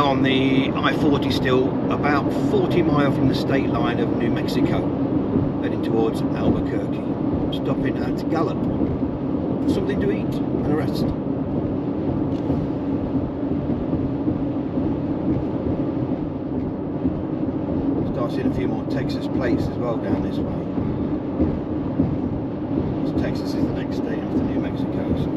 on the I-40 still, about 40 miles from the state line of New Mexico, heading towards Albuquerque, stopping at Gallup for something to eat and a rest. Start seeing a few more Texas plates as well down this way. Texas is the next state after New Mexico, so.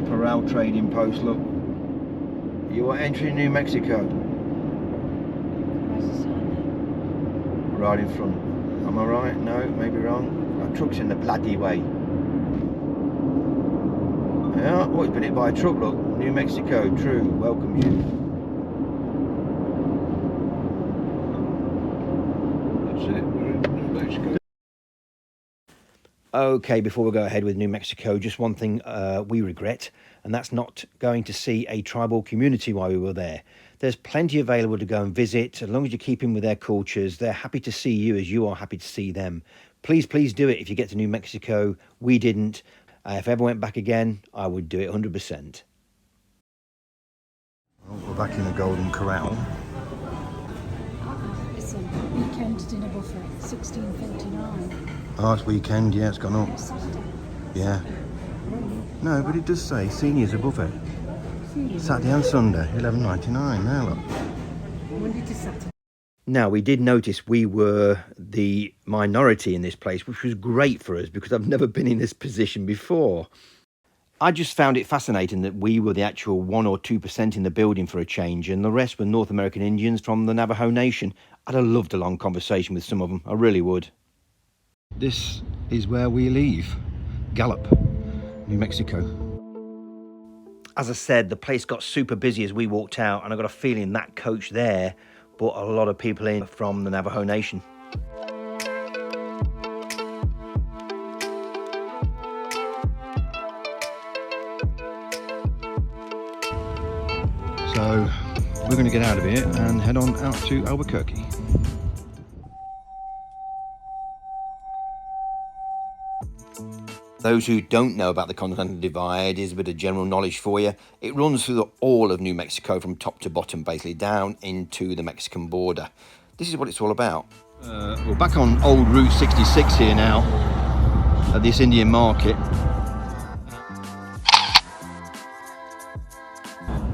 Corral trading post, look. You are entering New Mexico. Right in front. Am I right? No, maybe wrong. That truck's in the bloody way. Yeah, oh, it's been hit by a truck, look. New Mexico, true, welcomes you. That's it, we're in New Mexico. Okay, before we go ahead with New Mexico, just one thing we regret, and that's not going to see a tribal community while we were there. There's plenty available to go and visit. As long as you keep in with their cultures, they're happy to see you as you are happy to see them. Please do it if you get to New Mexico. We didn't. If I ever went back again, I would do it 100%. Well, we're back in the Golden Corral. It's a weekend dinner buffet, $16.49. Oh, it's weekend, yeah, it's gone up. Yeah. No, but it does say seniors above it. Saturday and Sunday, $11.99. There, look. Monday to Saturday. Now, we did notice we were the minority in this place, which was great for us because I've never been in this position before. I just found it fascinating that we were the actual 1 or 2% in the building for a change, and the rest were North American Indians from the Navajo Nation. I'd have loved a long conversation with some of them, I really would. This is where we leave, Gallup, New Mexico. As I said, the place got super busy as we walked out, and I got a feeling that coach there brought a lot of people in from the Navajo Nation. So we're going to get out of here and head on out to Albuquerque. Those who don't know about the Continental Divide, is a bit of general knowledge for you. It runs through all of New Mexico from top to bottom, basically down into the Mexican border. This is what it's all about. We're back on old Route 66 here now at this Indian market.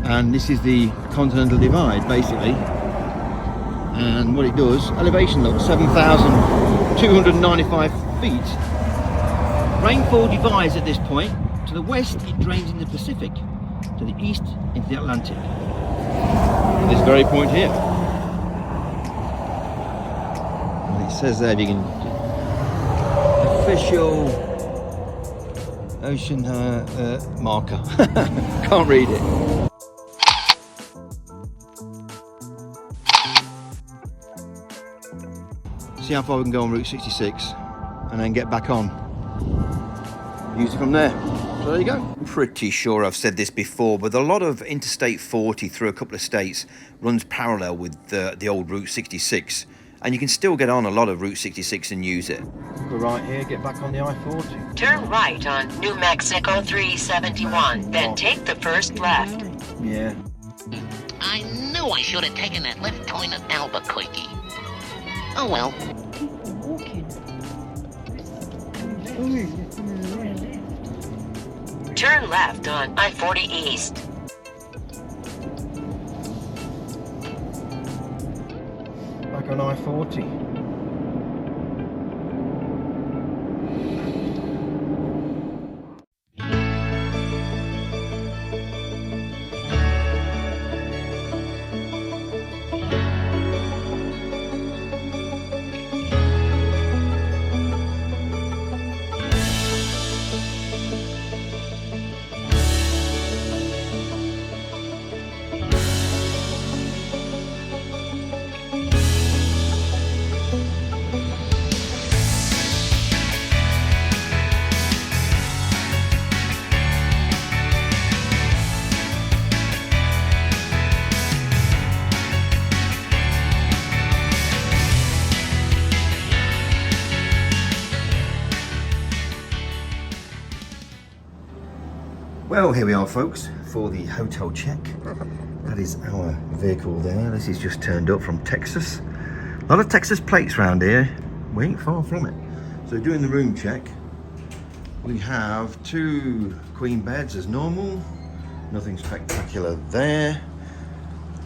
And this is the Continental Divide, basically. And what it does, elevation look, 7,295 feet. Rainfall divides at this point. To the west, it drains in the Pacific. To the east, into the Atlantic. At this very point here. And it says there, if you can... Official ocean marker. Can't read it. See how far we can go on Route 66 and then get back on. Use it from there. So there you go. I'm pretty sure I've said this before, but a lot of Interstate 40 through a couple of states runs parallel with the old Route 66, and you can still get on a lot of Route 66 and use it. Go right here, get back on the I-40. Turn right on New Mexico 371, then take the first left. Yeah. I knew I should have taken that left turn at Albuquerque. Oh well. Turn left on I-40 East. Back on I-40. Well, here we are, folks, for the hotel check. That is our vehicle there. This is just turned up from Texas. A lot of Texas plates around here. We ain't far from it. So doing the room check, we have 2 queen beds as normal. Nothing spectacular there.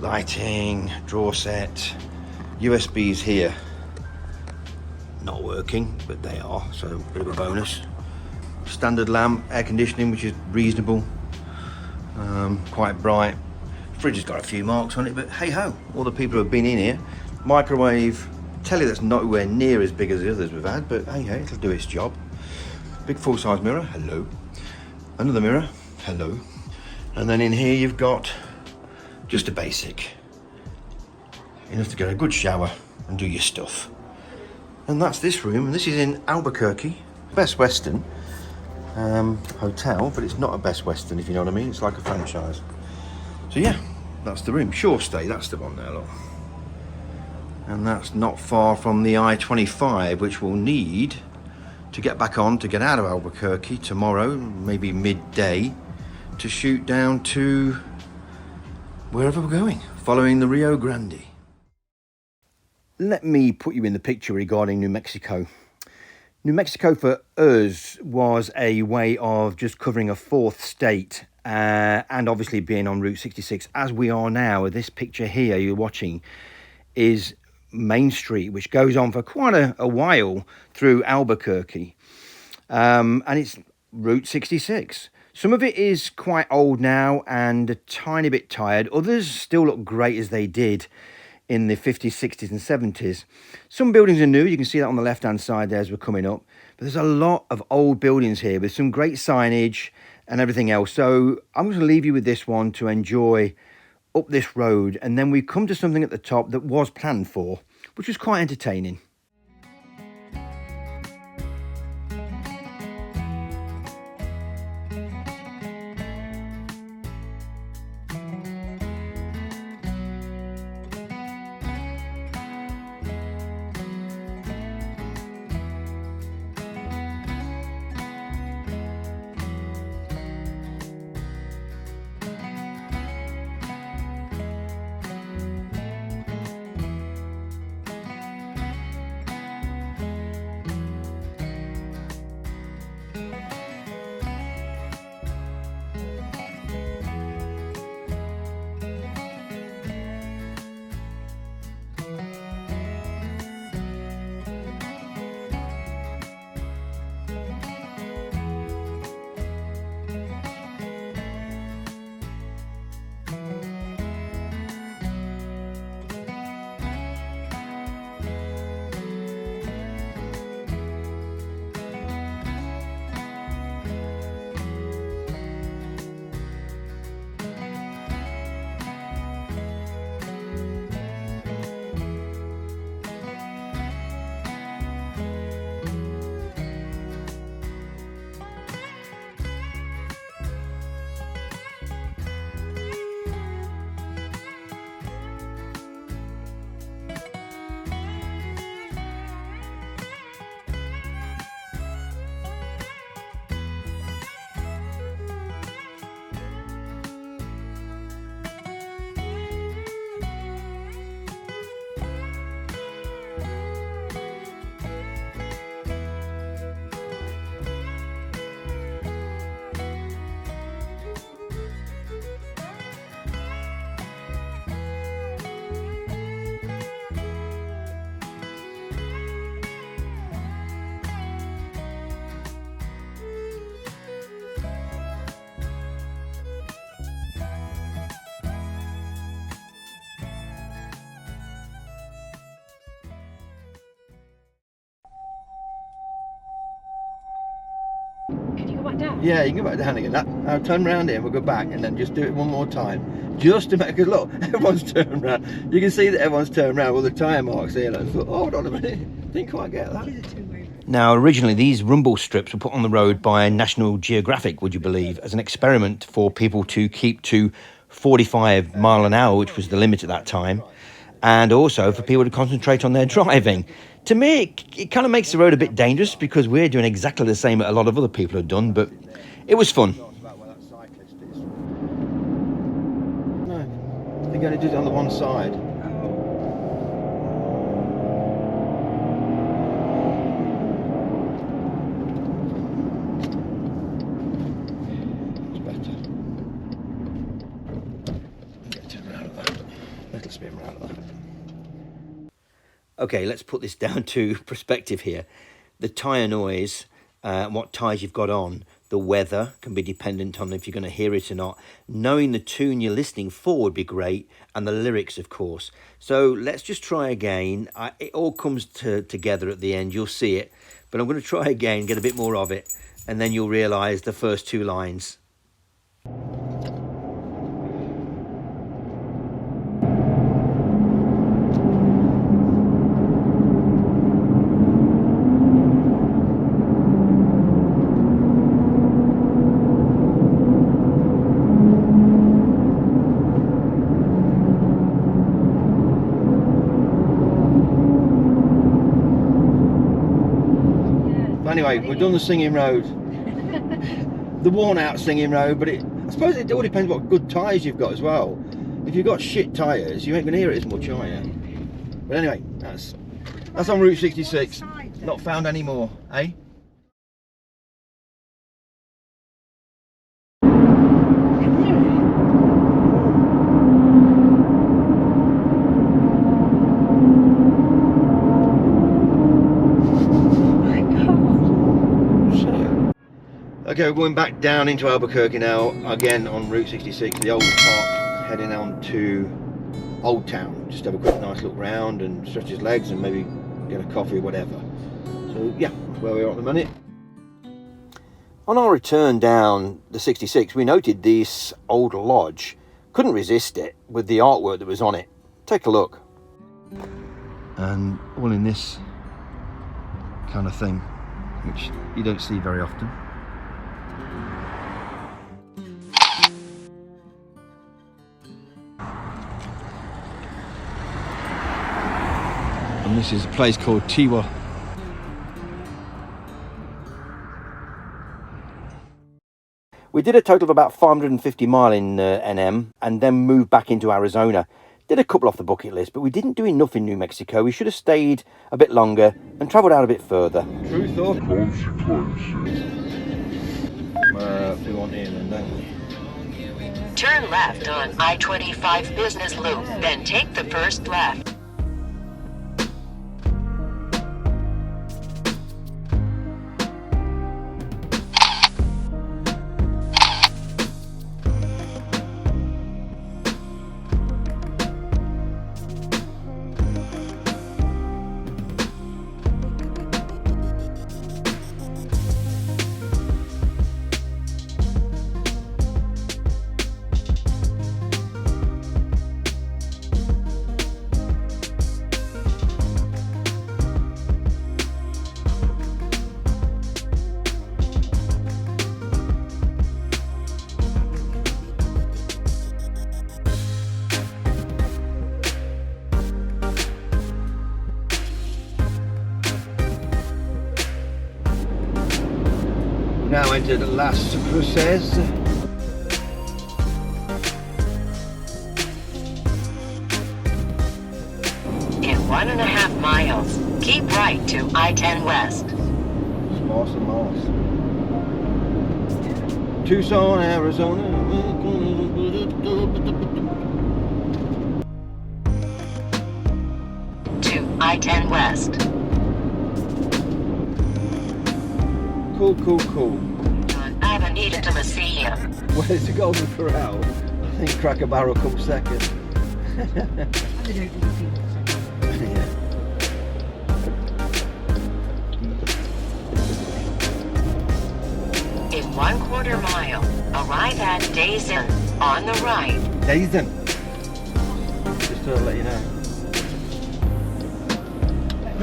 Lighting, drawer set, USBs here. Not working, but they are, so a bit of a bonus. Standard lamp, air conditioning, which is reasonable. Quite bright. Fridge has got a few marks on it, but hey ho, all the people who have been in here. Microwave, telly that's nowhere near as big as the others we've had, but hey, it'll do its job. Big full-size mirror, hello. Another mirror, hello. And then in here you've got just a basic. Enough to get a good shower and do your stuff. And that's this room, and this is in Albuquerque, Best Western hotel, but it's not a Best Western, if you know what I mean. It's like a franchise. So yeah, that's the room. Shore stay, that's the one there, look. And that's not far from the I-25, which we'll need to get back on to get out of Albuquerque tomorrow, maybe midday, to shoot down to wherever we're going, following the Rio Grande. Let me put you in the picture regarding New Mexico. New Mexico for us was a way of just covering a 4th state and obviously being on Route 66 as we are now. This picture here you're watching is Main Street, which goes on for quite a while through Albuquerque, and it's Route 66. Some of it is quite old now and a tiny bit tired. Others still look great as they did in the 50s, 60s and 70s. Some buildings are new. You can see that on the left-hand side there as we're coming up. But there's a lot of old buildings here with some great signage and everything else. So I'm going to leave you with this one to enjoy up this road. And then we come to something at the top that was planned for, which was quite entertaining. down? Yeah, you can go back down again. I'll turn around here and we'll go back and then just do it one more time. Just to make, because look, everyone's turned around. You can see that everyone's turned around with the tyre marks here. I thought, oh, hold on a minute, didn't quite get that. Now, originally, these rumble strips were put on the road by National Geographic, would you believe, as an experiment for people to keep to 45 mile an hour, which was the limit at that time, and also for people to concentrate on their driving. To me, it kind of makes the road a bit dangerous because we're doing exactly the same that a lot of other people have done, but it was fun. think it only does it on the one side. It's better. Get a turn around of that. Little spin round of that. Okay, let's put this down to perspective here. The tyre noise, what tyres you've got on, the weather can be dependent on if you're going to hear it or not. Knowing the tune you're listening for would be great, and the lyrics, of course. So let's just try again. It all comes together at the end, you'll see it. But I'm going to try again, get a bit more of it, and then you'll realise the first two lines. Anyway, we've done the singing road, the worn out singing road, but I suppose it all depends what good tyres you've got as well. If you've got shit tyres, you ain't going to hear it as much, are you? But anyway, that's on Route 66, not found anymore, eh? Okay, we're going back down into Albuquerque now, again on Route 66, the old park, heading on to Old Town. Just have a quick nice look round and stretch his legs and maybe get a coffee or whatever. So yeah, that's where we are at the minute. On our return down the 66, we noted this old lodge. Couldn't resist it with the artwork that was on it. Take a look. And all in this kind of thing, which you don't see very often. And this is a place called Tiwa. We did a total of about 550 mile in NM and then moved back into Arizona. Did a couple off the bucket list, but we didn't do enough in New Mexico. We should have stayed a bit longer and travelled out a bit further. Truth or consequences? We want in and don't we? Turn left on I-25 Business Loop, then take the first left. Now entered Las Cruces. In 1.5 miles, keep right to I-10 West. Miles and miles. Tucson, Arizona. To I-10 West. Cool. On Avenida de Mesilla. Where's the Golden Corral? I think Cracker Barrel comes second. In 1/4 mile, arrive at Dazen on the right. Dazen. Just to let you know.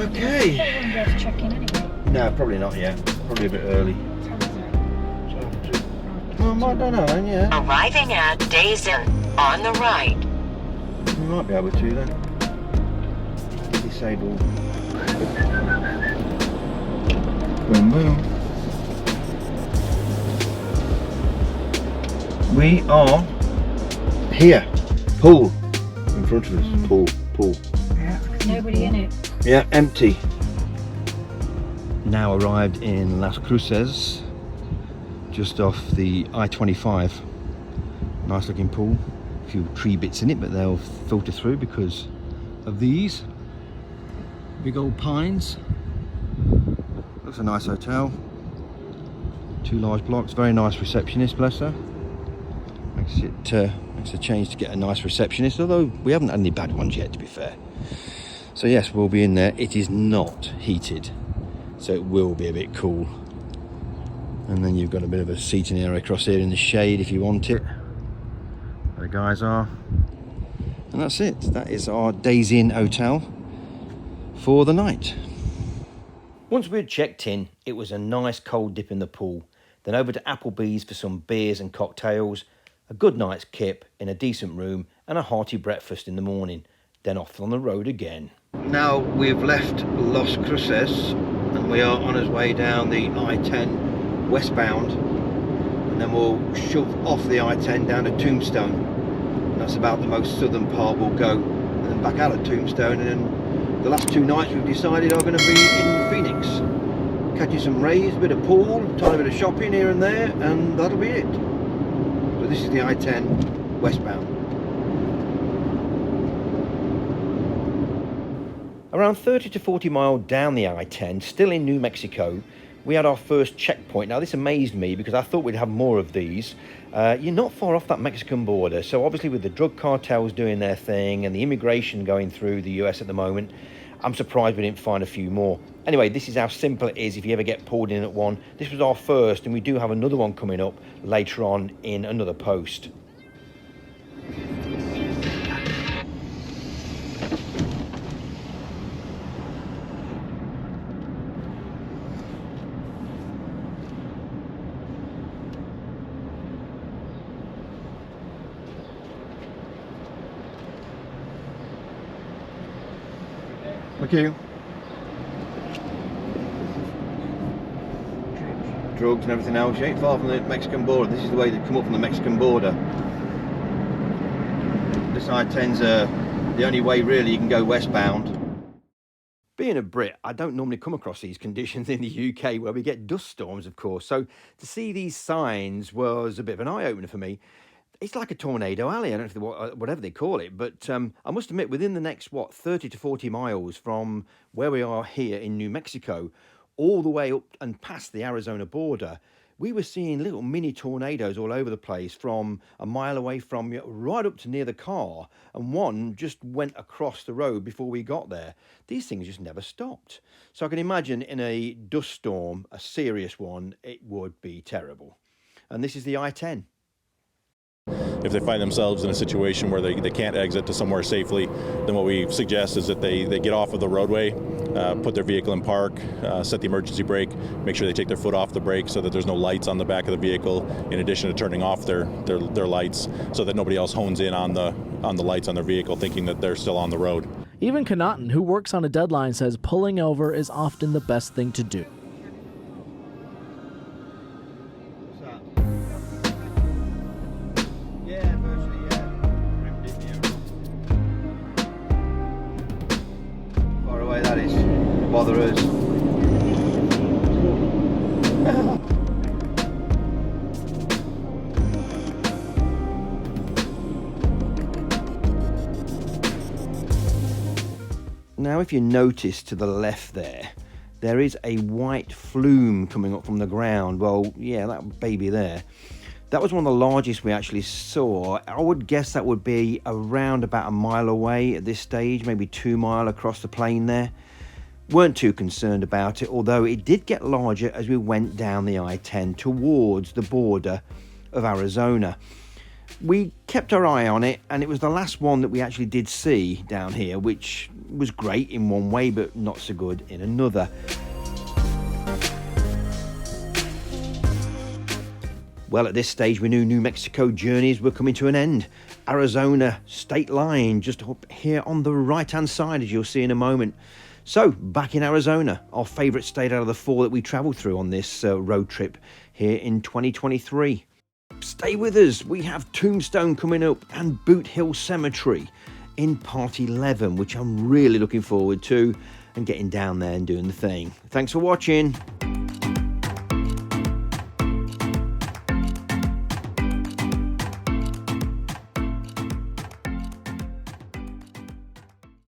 Okay. Worth checking anyway. No, probably not yet. Probably a bit early. Well, I don't know then, yeah. Arriving at Dazen on the right. We might be able to then. Disable. Boom. We are here. Pool. in front of us. Pool. Nobody in it. Yeah, empty. Now arrived in Las Cruces, just off the I-25. Nice looking pool. A few tree bits in it, but they'll filter through because of these big old pines. Looks a nice hotel. 2 large blocks. Very nice receptionist, bless her. Makes a change to get a nice receptionist, although we haven't had any bad ones yet, to be fair. So yes, we'll be in there. It is not heated, so it will be a bit cool. And then you've got a bit of a seating area across here in the shade if you want it. Where the guys are. And that's it. That is our Days Inn hotel for the night. Once we had checked in, it was a nice cold dip in the pool. Then over to Applebee's for some beers and cocktails, a good night's kip in a decent room, and a hearty breakfast in the morning. Then off on the road again. Now we've left Las Cruces and we are on our way down the I-10 westbound, and then we'll shove off the I-10 down to Tombstone. And that's about the most southern part we'll go, and then back out at Tombstone. And then the last 2 nights we've decided are going to be in Phoenix, catching some rays, a bit of pool, tiny bit of shopping here and there, and that'll be it. So this is the I-10 westbound. Around 30 to 40 miles down the I-10, still in New Mexico, we had our first checkpoint. Now this amazed me because I thought we'd have more of these. You're not far off that Mexican border, so obviously with the drug cartels doing their thing and the immigration going through the US at the moment, I'm surprised we didn't find a few more. Anyway, this is how simple it is if you ever get pulled in at one. This was our first, and we do have another one coming up later on in another post. Thank you. Drugs and everything else. You ain't far from the Mexican border. This is the way they come up from the Mexican border. This I-10's the only way really you can go westbound. Being a Brit, I don't normally come across these conditions in the UK where we get dust storms, of course. So to see these signs was a bit of an eye-opener for me. It's like a tornado alley, I don't know whatever they call it, but I must admit, within the next, 30 to 40 miles from where we are here in New Mexico, all the way up and past the Arizona border, we were seeing little mini tornadoes all over the place, from a mile away from you right up to near the car, and one just went across the road before we got there. These things just never stopped. So I can imagine in a dust storm, a serious one, it would be terrible. And this is the I-10. If they find themselves in a situation where they can't exit to somewhere safely, then what we suggest is that they get off of the roadway, put their vehicle in park, set the emergency brake, make sure they take their foot off the brake so that there's no lights on the back of the vehicle, in addition to turning off their lights so that nobody else hones in on the lights on their vehicle thinking that they're still on the road. Even Connaughton, who works on a deadline, says pulling over is often the best thing to do. That is bother us. Now if you notice to the left there is a white flume coming up from the ground. Well, yeah, that baby there, that was one of the largest we actually saw. I would guess that would be around about a mile away at this stage, maybe 2 miles across the plain there. Weren't too concerned about it, although it did get larger as we went down the I-10 towards the border of Arizona. We kept our eye on it, and it was the last one that we actually did see down here, which was great in one way, but not so good in another. Well, at this stage, we knew New Mexico journeys were coming to an end. Arizona state line, just up here on the right-hand side, as you'll see in a moment. So, back in Arizona, our favourite state out of the 4 that we travelled through on this road trip here in 2023. Stay with us, we have Tombstone coming up and Boot Hill Cemetery. in part 11, which I'm really looking forward to, and getting down there and doing the thing. Thanks for watching.